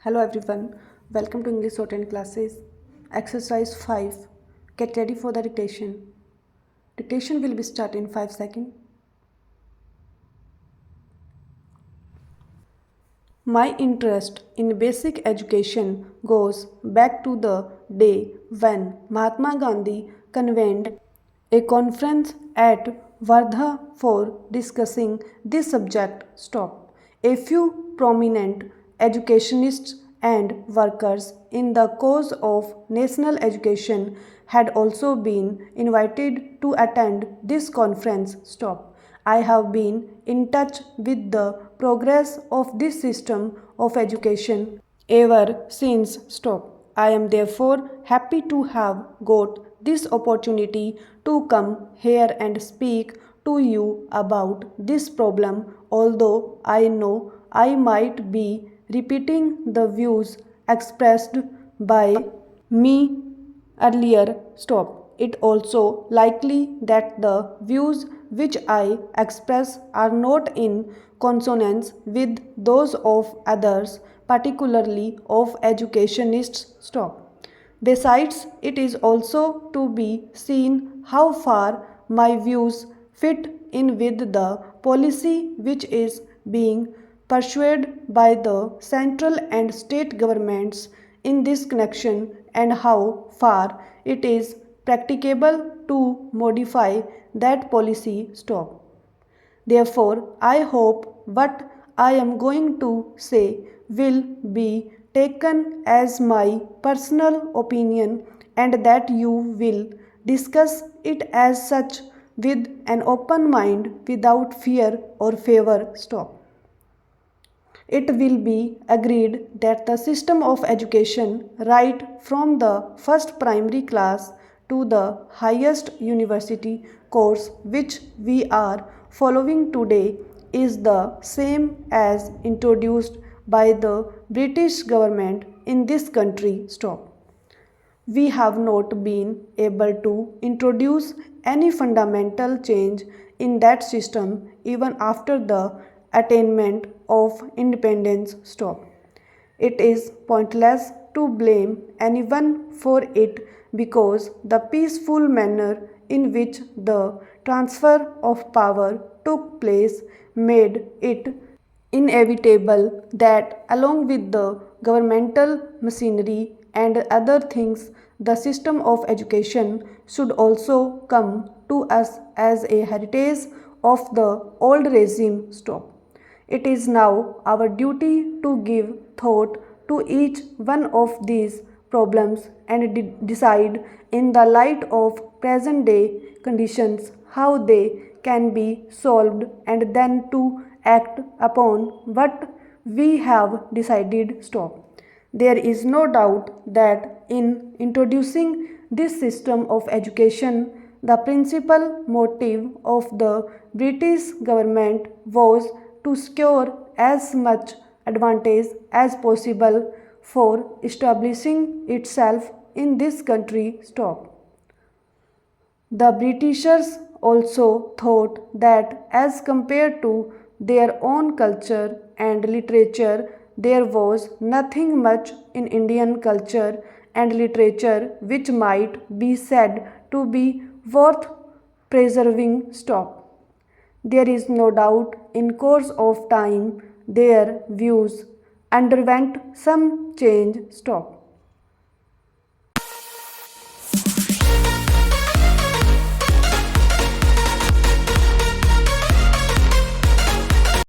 Hello everyone, welcome to English Shorthand classes. Exercise 5. Get ready for the dictation. Dictation will be start in 5 seconds. My interest in basic education goes back to the day when Mahatma Gandhi convened a conference at Wardha for discussing this subject. Stop. A few prominent educationists and workers in the cause of national education had also been invited to attend this conference. Stop. I have been in touch with the progress of this system of education ever since. Stop. I am therefore happy to have got this opportunity to come here and speak to you about this problem, although I know I might be repeating the views expressed by me earlier. Stop. It also likely that the views which I express are not in consonance with those of others, particularly of educationists. Stop. Besides, it is also to be seen how far my views fit in with the policy which is being pursued by the central and state governments in this connection, and how far it is practicable to modify that policy. Stop. Therefore, I hope what I am going to say will be taken as my personal opinion and that you will discuss it as such with an open mind without fear or favor. Stop. It will be agreed that the system of education, right from the first primary class to the highest university course which we are following today, is the same as introduced by the British government in this country. Stop. We have not been able to introduce any fundamental change in that system even after the attainment of independence. Stop. It is pointless to blame anyone for it because the peaceful manner in which the transfer of power took place made it inevitable that, along with the governmental machinery and other things, the system of education should also come to us as a heritage of the old regime. Stop. It is now our duty to give thought to each one of these problems and decide, in the light of present day conditions, how they can be solved, and then to act upon what we have decided. Stop. There is no doubt that in introducing this system of education, the principal motive of the British government was to secure as much advantage as possible for establishing itself in this country. Stop. The Britishers also thought that, as compared to their own culture and literature, there was nothing much in Indian culture and literature which might be said to be worth preserving. Stop. There is no doubt in course of time their views underwent some change. Stop.